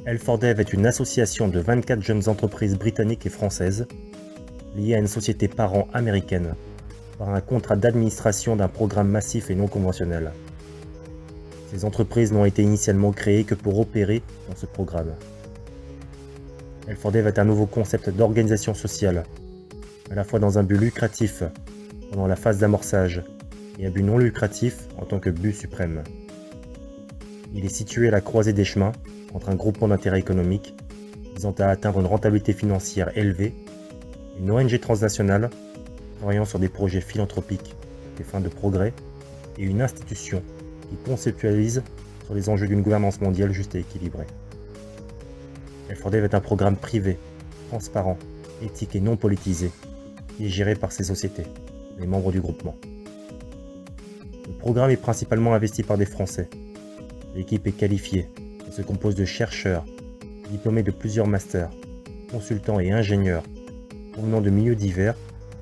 L4Dev est une association de 24 jeunes entreprises britanniques et françaises liées à une société parent américaine par un contrat d'administration d'un programme massif et non conventionnel. Ces entreprises n'ont été initialement créées que pour opérer dans ce programme. L4Dev est un nouveau concept d'organisation sociale, à la fois dans un but lucratif pendant la phase d'amorçage et un but non lucratif en tant que but suprême. Il est situé à la croisée des chemins entre un groupement d'intérêt économique visant à atteindre une rentabilité financière élevée, une ONG transnationale travaillant sur des projets philanthropiques à des fins de progrès et une institution qui conceptualise sur les enjeux d'une gouvernance mondiale juste et équilibrée. L4Dev est un programme privé, transparent, éthique et non politisé qui est géré par ces sociétés, les membres du groupement. Le programme est principalement investi par des Français. L'équipe est qualifiée et se compose de chercheurs, diplômés de plusieurs masters, consultants et ingénieurs, provenant de milieux divers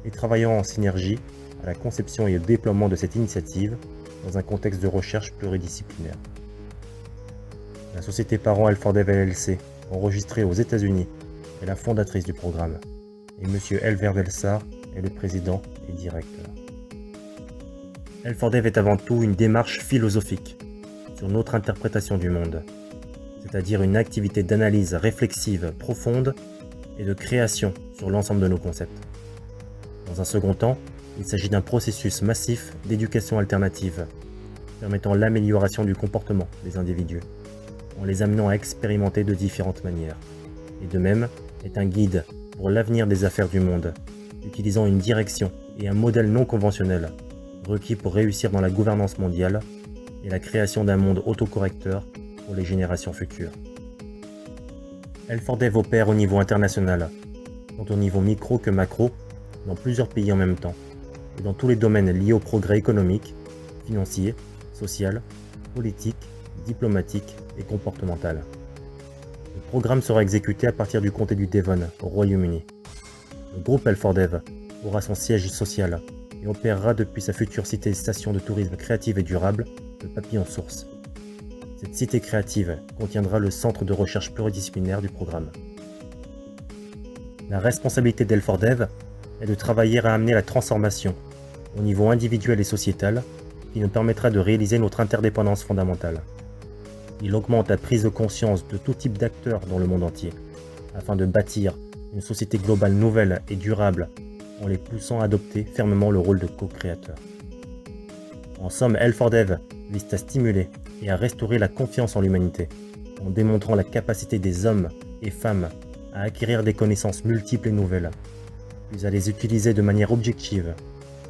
et travaillant en synergie à la conception et au déploiement de cette initiative dans un contexte de recherche pluridisciplinaire. La société parent L4Dev LLC, enregistrée aux États-Unis, est la fondatrice du programme, et M. Elver Delsar est le président et directeur. L4Dev est avant tout une démarche philosophique sur notre interprétation du monde, c'est-à-dire une activité d'analyse réflexive profonde et de création sur l'ensemble de nos concepts. Dans un second temps, il s'agit d'un processus massif d'éducation alternative, permettant l'amélioration du comportement des individus, en les amenant à expérimenter de différentes manières, et de même est un guide pour l'avenir des affaires du monde, utilisant une direction et un modèle non conventionnel requis pour réussir dans la gouvernance mondiale et la création d'un monde autocorrecteur pour les générations futures. L4Dev opère au niveau international, tant au niveau micro que macro, dans plusieurs pays en même temps, et dans tous les domaines liés au progrès économique, financier, social, politique, diplomatique et comportemental. Le programme sera exécuté à partir du comté du Devon, au Royaume-Uni. Le groupe L4Dev aura son siège social et opérera depuis sa future cité station de tourisme créative et durable, le Papillon Source. Cette cité créative contiendra le centre de recherche pluridisciplinaire du programme. La responsabilité d'L4Dev est de travailler à amener la transformation au niveau individuel et sociétal qui nous permettra de réaliser notre interdépendance fondamentale. Il augmente la prise de conscience de tout type d'acteurs dans le monde entier, afin de bâtir une société globale nouvelle et durable en les poussant à adopter fermement le rôle de co-créateur. En somme, L4Dev vise à stimuler et à restaurer la confiance en l'humanité, en démontrant la capacité des hommes et femmes à acquérir des connaissances multiples et nouvelles, puis à les utiliser de manière objective,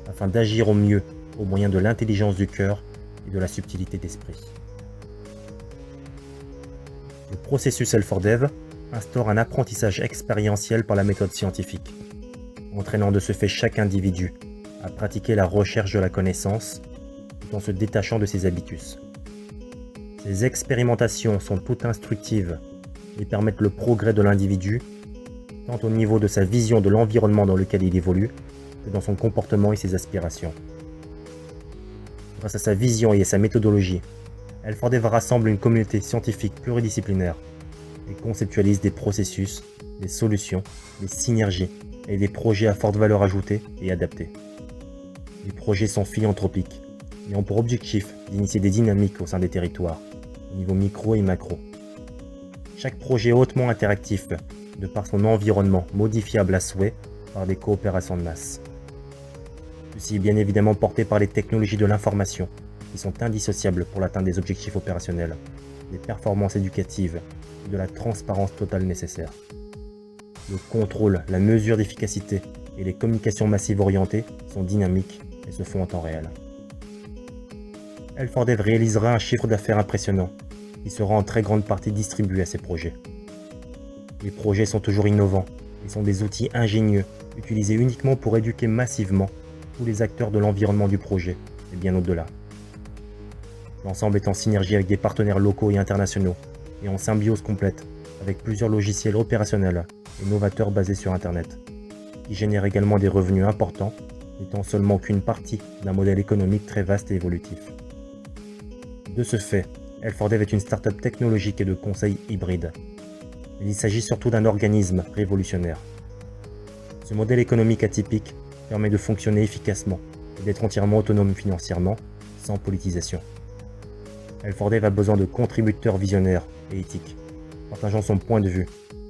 afin d'agir au mieux au moyen de l'intelligence du cœur et de la subtilité d'esprit. Le processus L4Dev instaure un apprentissage expérientiel par la méthode scientifique, entraînant de ce fait chaque individu à pratiquer la recherche de la connaissance tout en se détachant de ses habitus. Ces expérimentations sont toutes instructives et permettent le progrès de l'individu, tant au niveau de sa vision de l'environnement dans lequel il évolue, que dans son comportement et ses aspirations. Grâce à sa vision et à sa méthodologie, L4Dev rassemble une communauté scientifique pluridisciplinaire et conceptualise des processus, des solutions, des synergies et des projets à forte valeur ajoutée et adaptés. Les projets sont philanthropiques et ont pour objectif d'initier des dynamiques au sein des territoires, au niveau micro et macro. Chaque projet est hautement interactif de par son environnement modifiable à souhait par des coopérations de masse. Ceci est bien évidemment porté par les technologies de l'information qui sont indissociables pour l'atteinte des objectifs opérationnels, des performances éducatives et de la transparence totale nécessaire. Le contrôle, la mesure d'efficacité et les communications massives orientées sont dynamiques et se font en temps réel. L4Dev réalisera un chiffre d'affaires impressionnant qui sera en très grande partie distribué à ses projets. Les projets sont toujours innovants et sont des outils ingénieux utilisés uniquement pour éduquer massivement tous les acteurs de l'environnement du projet et bien au-delà. L'ensemble est en synergie avec des partenaires locaux et internationaux et en symbiose complète avec plusieurs logiciels opérationnels et novateurs basés sur Internet, qui génèrent également des revenus importants n'étant seulement qu'une partie d'un modèle économique très vaste et évolutif. De ce fait, L4Dev est une start-up technologique et de conseil hybride. Mais il s'agit surtout d'un organisme révolutionnaire. Ce modèle économique atypique permet de fonctionner efficacement et d'être entièrement autonome financièrement, sans politisation. L4Dev a besoin de contributeurs visionnaires et éthiques, partageant son point de vue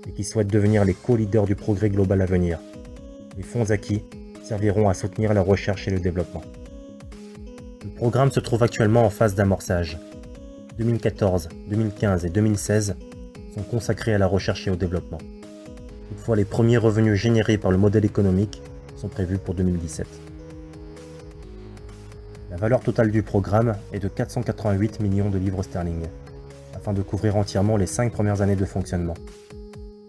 et qui souhaitent devenir les co-leaders du progrès global à venir. Les fonds acquis serviront à soutenir la recherche et le développement. Le programme se trouve actuellement en phase d'amorçage. 2014, 2015 et 2016 sont consacrés à la recherche et au développement. Toutefois, les premiers revenus générés par le modèle économique sont prévus pour 2017. La valeur totale du programme est de 488 millions de livres sterling, afin de couvrir entièrement les 5 premières années de fonctionnement.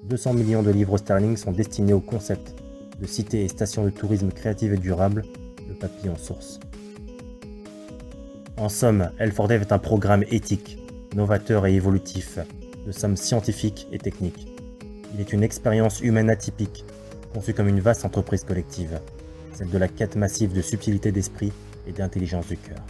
200 millions de livres sterling sont destinés au concept de cités et stations de tourisme créatives et durables, le papillon source. En somme, L4Dev est un programme éthique, novateur et évolutif, de somme scientifique et technique. Il est une expérience humaine atypique, conçue comme une vaste entreprise collective, celle de la quête massive de subtilité d'esprit et d'intelligence du cœur.